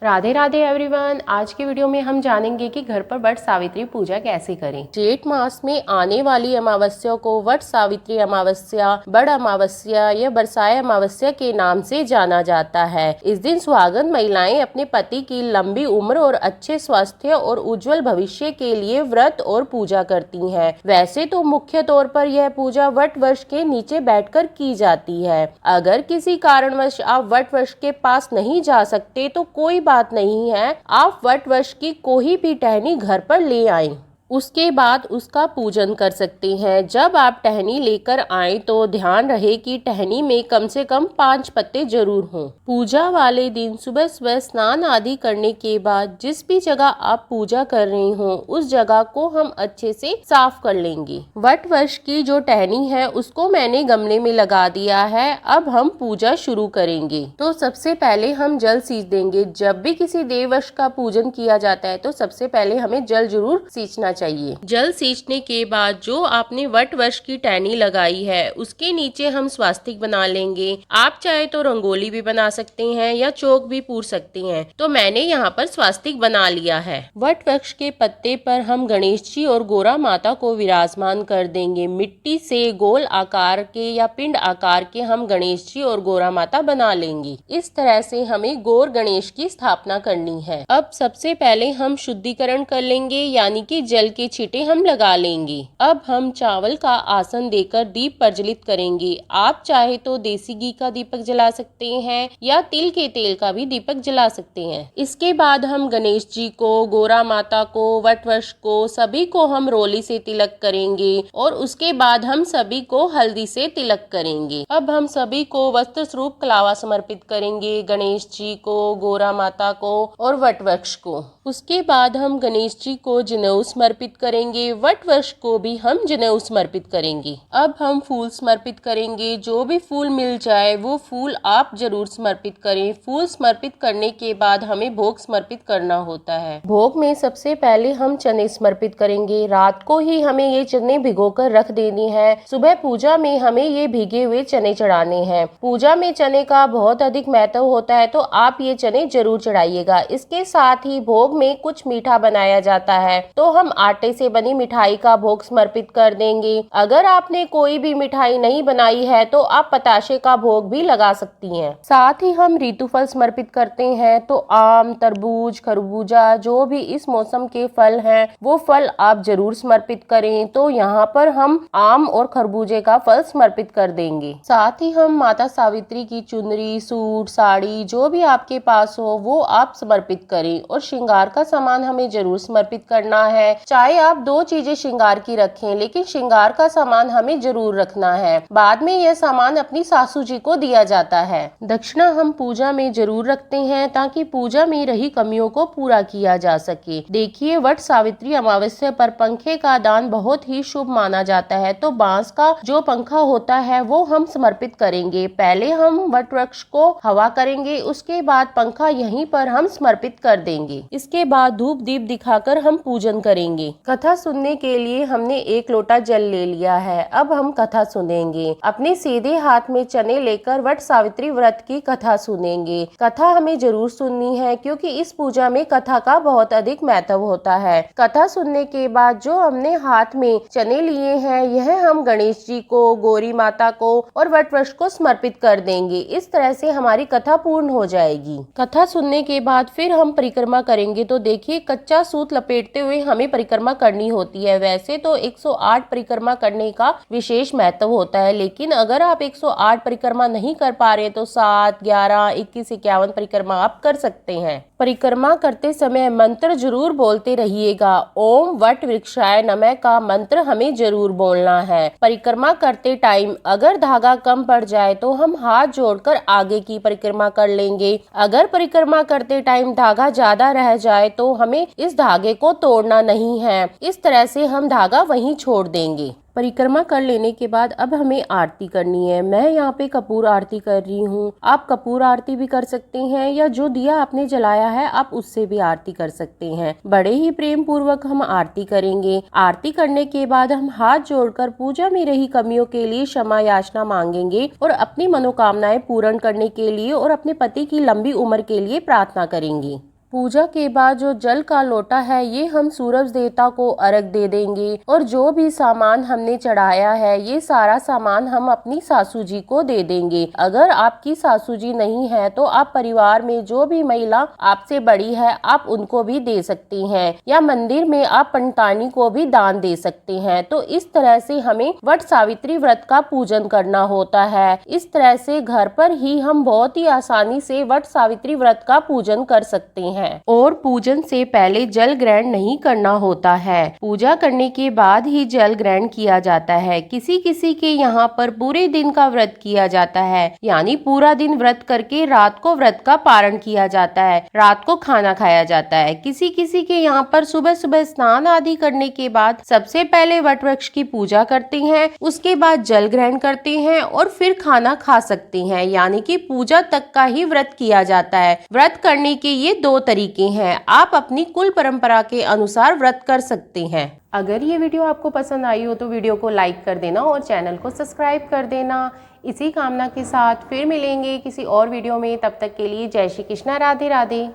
Radhe Radhe everyone. आज की video में हम जानेंगे कि घर पर वट सावित्री पूजा कैसे करें। जेठ मास में आने वाली अमावस्या को वट सावित्री अमावस्या, बड़ अमावस्या या बरसाए अमावस्या के नाम से जाना जाता है। इस दिन सुहागन महिलाएं अपने पति की लंबी उम्र और अच्छे स्वास्थ्य और उज्जवल भविष्य के लिए व्रत और पूजा करती हैं। वैसे तो मुख्य तौर पर यह पूजा वट वृक्ष के नीचे बैठकर की जाती है। अगर किसी कारणवश आप वट वृक्ष के पास नहीं जा सकते तो कोई बात नहीं है, आप वट वृक्ष की कोई भी टहनी घर पर ले आएं। उसके बाद उसका पूजन कर सकते हैं। जब आप टहनी लेकर आएं तो ध्यान रहे कि टहनी में कम से कम 5 पत्ते जरूर हों। पूजा वाले दिन सुबह सुबह स्नान आदि करने के बाद जिस भी जगह आप पूजा कर रहे हो उस जगह को हम अच्छे से साफ कर लेंगे। वट वृक्ष की जो टहनी है उसको मैंने गमले में लगा दिया है। अब हम पूजा शुरू करेंगे। तो सबसे पहले हम जल सींच देंगे। जब भी किसी देव वृक्ष का पूजन किया जाता है तो सबसे पहले हमें जल जरूर सींचना चाहिए। जल सींचने के बाद जो आपने वट वृक्ष की टहनी लगाई है उसके नीचे हम स्वास्तिक बना लेंगे। आप चाहे तो रंगोली भी बना सकते हैं या चौक भी पूर सकते हैं। तो मैंने यहाँ पर स्वास्तिक बना लिया है। वट वृक्ष के पत्ते पर हम गणेश जी और गोरा माता को विराजमान कर देंगे। मिट्टी से गोल आकार के या पिंड आकार के हम गणेश जी और गोरा माता बना लेंगे। इस तरह से हमें गौर गणेश की स्थापना करनी है। अब सबसे पहले हम शुद्धिकरण कर लेंगे, यानी कि जल के छींटे हम लगा लेंगे। अब हम चावल का आसन देकर दीप प्रज्वलित करेंगे। आप चाहे तो देसी घी का दीपक जला सकते हैं या तिल के तेल का भी दीपक जला सकते हैं। इसके बाद हम गणेश जी को, गोरा माता को, वट वृक्ष को, सभी को हम रोली से तिलक करेंगे और उसके बाद हम सभी को हल्दी से तिलक करेंगे। अब हम सभी को वस्त्र स्वरूप कलावा समर्पित करेंगे, गणेश जी को, गोरा माता को और वट वृक्ष को। उसके बाद हम गणेश जी को जनेऊ समर्पित करेंगे, वट वृक्ष को भी हम जनेऊ समर्पित करेंगे। अब हम फूल समर्पित करेंगे। जो भी फूल मिल जाए वो फूल आप जरूर समर्पित करें। फूल समर्पित करने के बाद हमें भोग समर्पित करना होता है। भोग में सबसे पहले हम चने समर्पित करेंगे। रात को ही हमें ये चने भिगोकर रख देनी है। सुबह पूजा में हमें ये भीगे हुए चने चढ़ाने हैं। पूजा में चने का बहुत अधिक महत्व होता है तो आप ये चने जरूर चढ़ाइएगा। इसके साथ ही भोग में कुछ मीठा बनाया जाता है तो हम आटे से बनी मिठाई का भोग समर्पित कर देंगे। अगर आपने कोई भी मिठाई नहीं बनाई है तो आप पताशे का भोग भी लगा सकती हैं। साथ ही हम ऋतु फल समर्पित करते हैं तो आम, तरबूज, खरबूजा, जो भी इस मौसम के फल हैं वो फल आप जरूर समर्पित करें। तो यहाँ पर हम आम और खरबूजे का फल समर्पित कर देंगे। साथ ही हम माता सावित्री की चुनरी, सूट, साड़ी जो भी आपके पास हो वो आप समर्पित करें। और श्रृंगार का सामान हमें जरूर समर्पित करना है। चाहे आप 2 चीजें श्रृंगार की रखें लेकिन श्रृंगार का सामान हमें जरूर रखना है। बाद में यह सामान अपनी सासू जी को दिया जाता है। दक्षिणा हम पूजा में जरूर रखते हैं ताकि पूजा में रही कमियों को पूरा किया जा सके। देखिए, वट सावित्री अमावस्या पर पंखे का दान बहुत ही शुभ माना जाता है। तो बांस का जो पंखा होता है वो हम समर्पित करेंगे। पहले हम वट वृक्ष को हवा करेंगे, उसके बाद पंखा यहीं पर हम समर्पित कर देंगे। इसके बाद धूप दीप दिखाकर हम पूजन करेंगे। कथा सुनने के लिए हमने 1 लोटा जल ले लिया है। अब हम कथा सुनेंगे। अपने सीधे हाथ में चने लेकर वट सावित्री व्रत की कथा सुनेंगे। कथा हमें जरूर सुननी है क्योंकि इस पूजा में कथा का बहुत अधिक महत्व होता है। कथा सुनने के बाद जो हमने हाथ में चने लिए हैं यह हम गणेश जी को, गौरी माता को और वट वृक्ष को समर्पित कर देंगे। इस तरह से हमारी कथा पूर्ण हो जाएगी। कथा सुनने के बाद फिर हम परिक्रमा करेंगे। तो देखिए, कच्चा सूत लपेटते हुए हमें परिक्रमा करनी होती है। वैसे तो 108 परिक्रमा करने का विशेष महत्व होता है, लेकिन अगर आप 108 परिक्रमा नहीं कर पा रहे तो 7, 11, 21, 51 परिक्रमा आप कर सकते हैं। परिक्रमा करते समय मंत्र जरूर बोलते रहिएगा। ओम वट वृक्षाय नमः का मंत्र हमें जरूर बोलना है। परिक्रमा करते टाइम अगर धागा कम पड़ जाए तो हम हाथ जोड़कर आगे की परिक्रमा कर लेंगे। अगर परिक्रमा करते टाइम धागा ज्यादा रह जाए तो हमें इस धागे को तोड़ना नहीं है। इस तरह से हम धागा वहीं छोड़ देंगे। परिक्रमा कर लेने के बाद अब हमें आरती करनी है। मैं यहाँ पे कपूर आरती कर रही हूँ। आप कपूर आरती भी कर सकते हैं या जो दिया आपने जलाया है आप उससे भी आरती कर सकते हैं। बड़े ही प्रेम पूर्वक हम आरती करेंगे। आरती करने के बाद हम हाथ जोड़कर पूजा में रही कमियों के लिए क्षमा याचना मांगेंगे और अपनी मनोकामनाएं पूर्ण करने के लिए और अपने पति की लंबी उम्र के लिए प्रार्थना करेंगे। पूजा के बाद जो जल का लोटा है ये हम सूरज देवता को अर्घ दे देंगे और जो भी सामान हमने चढ़ाया है ये सारा सामान हम अपनी सासू जी को दे देंगे। अगर आपकी सासू जी नहीं है तो आप परिवार में जो भी महिला आपसे बड़ी है आप उनको भी दे सकती हैं या मंदिर में आप पंडितानी को भी दान दे सकते हैं। तो इस तरह से हमें वट सावित्री व्रत का पूजन करना होता है। इस तरह से घर पर ही हम बहुत ही आसानी से वट सावित्री व्रत का पूजन कर सकते हैं और पूजन से पहले जल ग्रहण नहीं करना होता है। पूजा करने के बाद ही जल ग्रहण किया जाता है। किसी किसी के यहाँ पर पूरे दिन का व्रत किया जाता है, यानी पूरा दिन व्रत करके रात को व्रत का पारण किया जाता है, रात को खाना खाया जाता है। किसी किसी के यहाँ पर सुबह सुबह स्नान आदि करने के बाद सबसे पहले वट वृक्ष की पूजा करते हैं, उसके बाद जल ग्रहण करते हैं और फिर खाना खा सकते हैं, यानी कि पूजा तक का ही व्रत किया जाता है। व्रत करने के ये दो तरीके हैं, आप अपनी कुल परंपरा के अनुसार व्रत कर सकते हैं। अगर ये वीडियो आपको पसंद आई हो तो वीडियो को लाइक कर देना और चैनल को सब्सक्राइब कर देना। इसी कामना के साथ फिर मिलेंगे किसी और वीडियो में, तब तक के लिए जय श्री कृष्णा, राधे राधे।